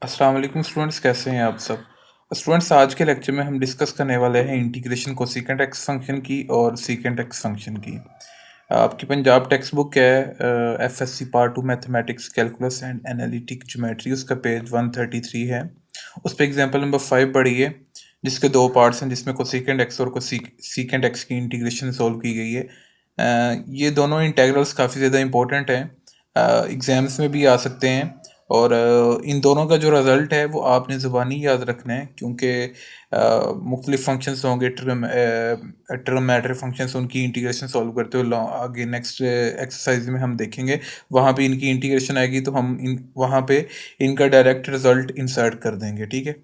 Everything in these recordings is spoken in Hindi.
अस्सलाम वालेकुम स्टूडेंट्स, कैसे हैं आप सब। स्टूडेंट्स, आज के लेक्चर में हम डिस्कस करने वाले हैं इंटीग्रेशन कोसेकेंट एक्स फंक्शन की और सीकेंट एक्स फंक्शन की। आपकी पंजाब टेक्स्ट बुक है FSc part 2 mathematics calculus and analytic geometry, उसका पेज 133 है। उस पर एग्जांपल नंबर 5 पढ़िए, जिसके दो पार्ट्स हैं, जिसमें कोसेकेंट एक्स और सीकेंट एक्स की इंटीग्रेशन सॉल्व की गई है। ये दोनों इंटेग्रल्स काफ़ी ज़्यादा इंपॉर्टेंट हैं, एग्ज़ाम्स में भी आ सकते हैं। और इन दोनों का जो रिज़ल्ट है वो आपने ज़ुबानी याद रखना है, क्योंकि मुख्तलिफ फंक्शंस होंगे, ट्रिग्नोमेट्रिक फंक्शंस, उनकी इंटीग्रेशन सॉल्व करते हुए आगे नेक्स्ट एक्सरसाइज में हम देखेंगे। वहाँ पे इनकी इंटीग्रेशन आएगी तो हम वहाँ पे इनका डायरेक्ट रिजल्ट इंसर्ट कर देंगे, ठीक है।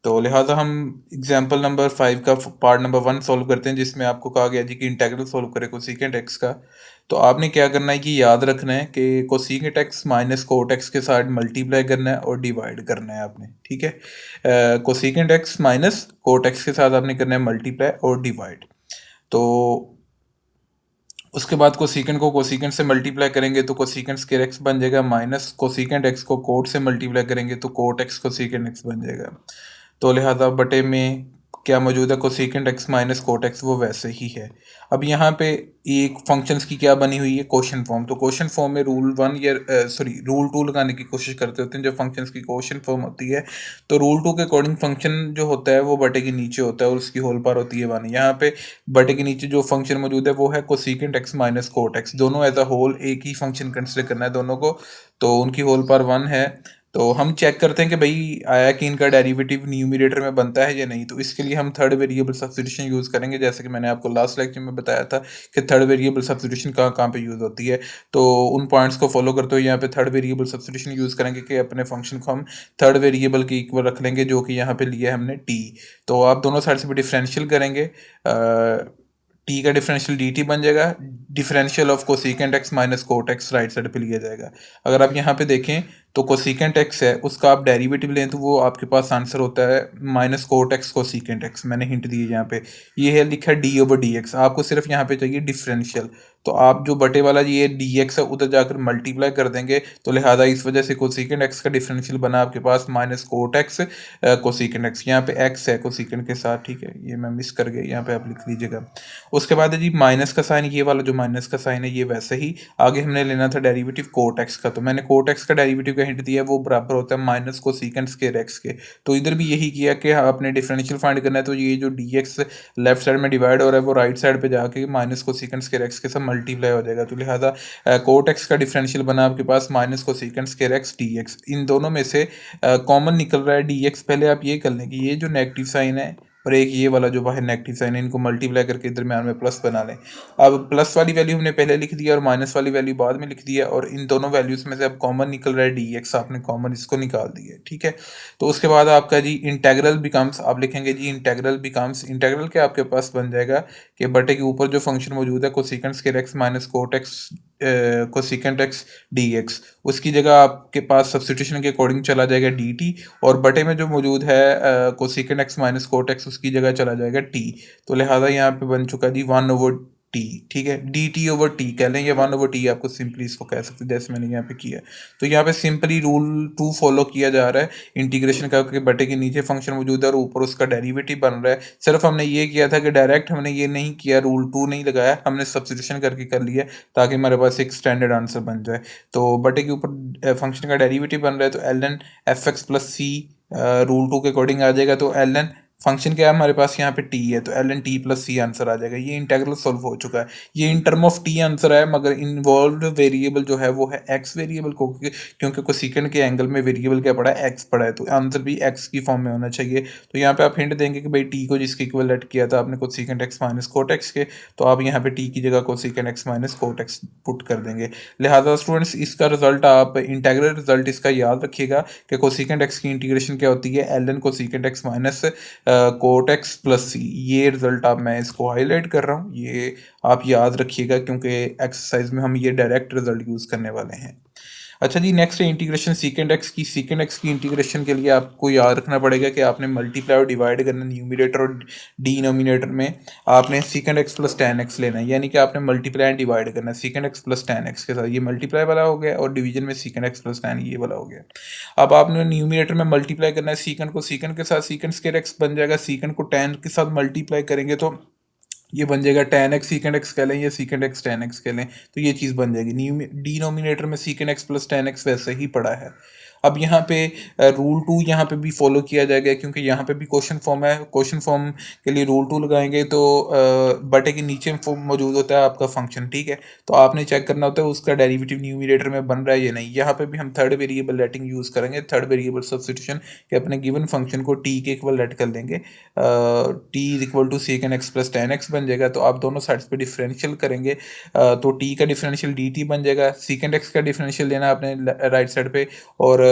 तो लिहाजा हम एग्जाम्पल नंबर 5 का पार्ट नंबर 1 सॉल्व करते हैं, जिसमें आपको कहा गया जी कि इंटेग्रल सॉल्व करें कोसेकेंट एक्स का। तो आपने क्या करना है कि याद रखना है कि cosecant x minus cot x के साथ मल्टीप्लाई करना है और डिवाइड करना है आपने, ठीक है। Cosecant x minus cot x के साथ आपने करना है मल्टीप्लाई और डिवाइड। तो उसके बाद कोसेकेंट को कोसेकेंट से मल्टीप्लाई करेंगे तो कोसेकेंट स्क्वायर एक्स बन जाएगा, माइनस कोसेकेंट एक्स को कोट से मल्टीप्लाई करेंगे तो कोट एक्स कोसेकेंट एक्स बन जाएगा। तो लिहाजा बटे में क्या मौजूद है, cosecant x minus cot x वो वैसे ही है। अब यहाँ पे एक फंक्शंस की क्या बनी हुई है, क्वेश्चन फॉर्म। तो क्वेश्चन फॉर्म में रूल 1 या रूल 2 लगाने की कोशिश करते होते हैं जब फंक्शंस की क्वेश्चन फॉर्म होती है। तो रूल 2 के अकॉर्डिंग फंक्शन जो होता है वो बटे के नीचे होता है और उसकी होल पावर होती है 1। यहाँ पे बटे के नीचे जो फंक्शन मौजूद है वो है cosecant x minus cot x, दोनों एज अ होल एक ही फंक्शन कंसिडर करना है दोनों को। तो उनकी होल पावर 1 है। तो हम चेक करते हैं कि भाई आया कि इनका डेरिवेटिव न्यूमरेटर में बनता है या नहीं। तो इसके लिए हम थर्ड वेरिएबल सब्स्टिट्यूशन यूज़ करेंगे, जैसे कि मैंने आपको लास्ट लेक्चर में बताया था कि थर्ड वेरिएबल सब्स्टिट्यूशन कहाँ कहाँ पे यूज़ होती है। तो उन पॉइंट्स को फॉलो करते हुए यहाँ पे थर्ड वेरिएबल सब्स्टिट्यूशन यूज़ करेंगे कि अपने फंक्शन को हम थर्ड वेरिएबल के इक्वल रख लेंगे, जो कि यहाँ पे लिया है हमने टी। तो आप दोनों साइड से भी डिफरेंशियल करेंगे, टी का डिफरेंशियल डी टी बन जाएगा। Differential of cosecant x minus cot x right side पे लिया जाएगा। अगर आप यहाँ पे देखें तो कोसेकेंट एक्स है, उसका आप डेरिवेटिव लें तो वो आपके पास आंसर होता है minus cot x cosecant x. मैंने हिंट दी है यहाँ पे, ये है लिखा है डी ओवर डी एक्स। आपको सिर्फ यहाँ पे चाहिए डिफरेंशियल। तो आप जो बटे वाला ये डी एक्स है उधर जाकर मल्टीप्लाई कर देंगे। तो लिहाजा इस वजह से कोसेकेंट एक्स का डिफरेंशियल बना आपके पास minus cot x cosecant x. यहाँ पे एक्स है कोसेकेंट के साथ, ठीक है, ये मैं मिस कर गया, यहाँ पे आप लिख लीजिएगा। उसके बाद है जी माइनस का साइन, ये वाला जो माइनस का साइन है ये वैसे ही। आगे हमने लेना था डेरिवेटिव कोट एक्स का, तो मैंने कोट एक्स का डेरिवेटिव का हिंट दिया, वो बराबर होता है माइनस कोसेकेंट स्क्वायर एक्स के। तो इधर भी यही किया कि आपने डिफरेंशियल फाइंड करना है। तो ये जो डी एक्स लेफ्ट साइड में डिवाइड हो रहा है वो राइट साइड पे जाके माइनस कोसेकेंट स्क्वायर एक्स के साथ मल्टीप्लाई हो जाएगा। तो लिहाजा कोट एक्स का डिफरेंशियल बना आपके पास minus cosecant square x d x. इन दोनों में से कॉमन निकल रहा है डी एक्स। पहले आप ये कर लें कि ये जो नेगेटिव साइन है और एक ये वाला जो बाहर नेगेटिव साइन है, इनको मल्टीप्लाई करके दरम्यान में प्लस बना लें। अब प्लस वाली वैल्यू हमने पहले लिख दिया और माइनस वाली वैल्यू बाद में लिख दिया, और इन दोनों वैल्यूज में से अब कॉमन निकल रहा है डी एक्स, आपने कॉमन इसको निकाल दिया, ठीक है। तो उसके बाद आपका जी इंटेग्रल बिकम्स, आप लिखेंगे जी इंटेग्रल बिकम्स, इंटेग्रल के आपके पास बन जाएगा कि बटे के ऊपर जो फंक्शन मौजूद है cosecant square x minus cot x cosecant x d x, उसकी जगह आपके पास सब्स्टिट्यूशन के अकॉर्डिंग चला जाएगा डी टी, और बटे में जो मौजूद है cosecant x minus cot x, उसकी जगह चला जाएगा टी। तो लिहाजा यहाँ पे बन चुका जी 1/टी, ठीक है। डी टी ओवर टी कह लें या 1/टी, आपको सिंपली इसको कह सकते हैं जैसे मैंने यहाँ पे किया। तो यहाँ पे सिंपली रूल 2 फॉलो किया जा रहा है इंटीग्रेशन का, कि बटे के नीचे फंक्शन मौजूद है और ऊपर उसका डेरिवेटिव बन रहा है। सिर्फ हमने ये किया था कि डायरेक्ट हमने ये नहीं किया, रूल 2 नहीं लगाया, हमने सब्स्टिट्यूशन करके कर लिया ताकि हमारे पास एक स्टैंडर्ड आंसर बन जाए। तो बटे के ऊपर फंक्शन का डेरिवेटिव बन रहा है तो l n f x plus c rule 2 के अकॉर्डिंग आ जाएगा। तो एल एन फंक्शन क्या है हमारे पास यहाँ पे टी है, तो l n t plus c answer आ जाएगा। ये इंटेग्रल सॉल्व हो चुका है। ये in term of t answer है, मगर इन्वॉल्व वेरिएबल जो है वो है एक्स वेरिएबल को, क्योंकि कोसेकेंट के एंगल में वेरिएबल क्या पड़ा है, एक्स पड़ा है, तो आंसर भी एक्स की फॉर्म में होना चाहिए। तो यहाँ पे आप हिंट देंगे कि भाई टी को जिसके इक्वलेंट किया था आपने cosecant x minus cot x के, तो आप यहाँ पे टी की जगह cosecant x minus cot x put कर देंगे। लिहाजा स्टूडेंट्स इसका रिजल्ट आप इंटेग्रल रिजल्ट इसका याद रखिएगा कि कोसेकेंट एक्स की इंटीग्रेशन क्या होती है, l n cosecant x minus cot x plus c. ये रिजल्ट आप, मैं इसको हाईलाइट कर रहा हूँ, ये आप याद रखिएगा क्योंकि एक्सरसाइज में हम ये डायरेक्ट रिजल्ट यूज़ करने वाले हैं। अच्छा जी, नेक्स्ट है इंटीग्रेशन सीकेंड एक्स की। सीकेंड एक्स की इंटीग्रेशन के लिए आपको याद रखना पड़ेगा कि आपने मल्टीप्लाई और डिवाइड करना न्यूमरेटर और डिनोमिनेटर में। आपने सीकेंड एक्स प्लस टेन एक्स लेना है, यानी कि आपने मल्टीप्लाई एंड डिवाइड करना है सीकेंड एक्स प्लस टेन एक्स के साथ। ये मल्टीप्लाई वाला हो गया और डिवीजन में सीकेंड एक्स प्लस टेन ये वाला हो गया। अब आपने न्यूमरेटर में मल्टीप्लाई करना है सीकेंड को सीकेंड के साथ, सीकेंड स्क्वायर एक्स बन जाएगा। सीकेंड को टेन के साथ मल्टीप्लाई करेंगे तो ये बन जाएगा टेन एक्स सीकेंड एक्स कह लें या सीकेंड एक्स टेन एक्स कह लें, तो ये चीज़ बन जाएगी। डिनोमिनेटर में सीकेंड एक्स प्लस टेन एक्स वैसे ही पड़ा है। अब यहाँ पे रूल टू यहाँ पे भी फॉलो किया जाएगा, क्योंकि यहाँ पे भी क्वेश्चन फॉर्म है। क्वेश्चन फॉर्म के लिए रूल टू लगाएंगे तो बटे के नीचे मौजूद होता है आपका फंक्शन, ठीक है। तो आपने चेक करना होता है उसका डेरिवेटिव न्यूमरेटर में बन रहा है या नहीं। यहाँ पे भी हम थर्ड वेरिएबल लेटिंग यूज़ करेंगे, थर्ड वेरिएबल सब्सटीट्यूशन के अपने गिवन फंक्शन को टी के इक्वल लेट कर देंगे। T is equal to sec x plus tan x बन जाएगा। तो आप दोनों साइड्स पे डिफरेंशियल करेंगे तो टी का डिफरेंशियल डी टी बन जाएगा। सेकंड एक्स का डिफरेंशियल लेना आपने राइट साइड पे और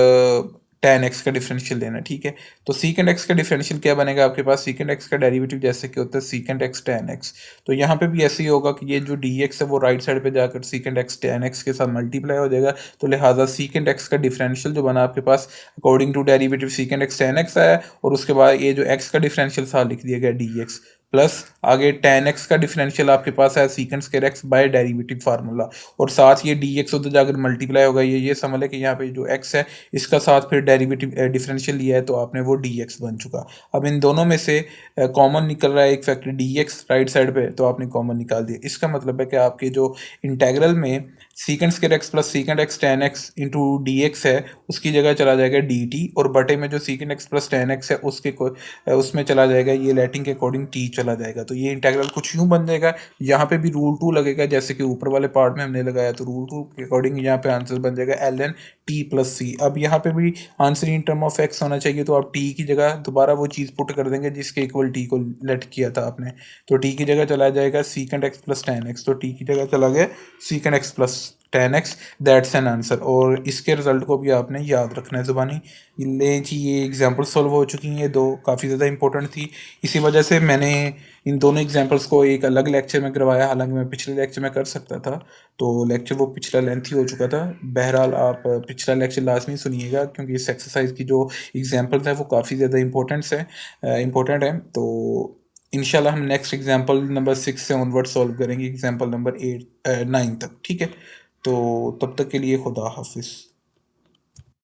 टेन एक्स का डिफरेंशियल लेना, ठीक है। तो सीकेंड एक्स का डिफरेंशियल क्या बनेगा आपके पास, सीकेंड एक्स का डेरिवेटिव जैसे कि होता है सीकेंड एक्स टेन एक्स। तो यहाँ पे भी ऐसे ही होगा कि ये जो डी एक्स है वो राइट साइड पे जाकर सीकेंड एक्स टेन एक्स के साथ मल्टीप्लाई हो जाएगा। तो लिहाजा सीकेंड एक्स का डिफरेंशियल जो बना आपके पास according to derivative secant x tan x आया, और उसके बाद ये जो एक्स का डिफरेंशियल साथ लिख दिया गया डी एक्स, प्लस आगे टेन एक्स का डिफरेंशियल आपके पास है sec square x by derivative formula, और साथ ये डी एक्स उधर जाकर मल्टीप्लाई होगा। ये समझ लें कि यहाँ पे जो एक्स है इसका साथ फिर डेरिवेटिव डिफरेंशियल लिया है तो आपने वो डी एक्स बन चुका। अब इन दोनों में से कॉमन निकल रहा है एक factor D x right side पे, तो आपने कॉमन निकाल दिया। इसका मतलब है कि आपके जो इंटेग्रल में सीकेंड square x plus सीकेंड x tan x into D x है उसकी जगह चला जाएगा डी टी, और बटे में जो सीकेंड एक्स प्लस टेन एक्स है उसके उसमें चला जाएगा ये लेटिंग के अकॉर्डिंग टी चला जाएगा। तो ये इंटेग्रल कुछ यूं बन जाएगा। यहाँ पे भी रूल टू लगेगा जैसे कि ऊपर वाले पार्ट में हमने लगाया, तो रूल टू के अकॉर्डिंग यहाँ पे आंसर बन जाएगा एल एन टी प्लस सी। अब यहाँ पे भी answer in term of x होना चाहिए, तो आप टी की जगह दोबारा वो चीज़ पुट कर देंगे जिसके इक्वल टी को लेट किया था आपने। तो टी की जगह चला जाएगा सीकेंड एक्स प्लस टेन एक्स, तो टी की जगह चला गया सीकेंड x plus tan x, that's an answer. और इसके रिजल्ट को भी आपने याद रखना है ज़ुबानी। ले जी, ये एग्जांपल सॉल्व हो चुकी हैं, ये दो काफ़ी ज़्यादा इंपॉर्टेंट थी। इसी वजह से मैंने इन दोनों एग्जांपल्स को एक अलग लेक्चर में करवाया, हालांकि मैं पिछले लेक्चर में कर सकता था, तो लेक्चर वो पिछला लेंथी हो चुका था। बहरहाल आप पिछला लेक्चर लाजमी सुनिएगा, क्योंकि इस एक्सरसाइज की जो एग्जांपल्स हैं वो काफ़ी ज़्यादा इंपॉर्टेंट है। तो इंशाल्लाह हम नेक्स्ट एग्जांपल नंबर 6 से ऑनवर्ड सॉल्व करेंगे, एग्जांपल नंबर 8 9 तक, ठीक है। तो तब तक के लिए खुदा हाफिज़।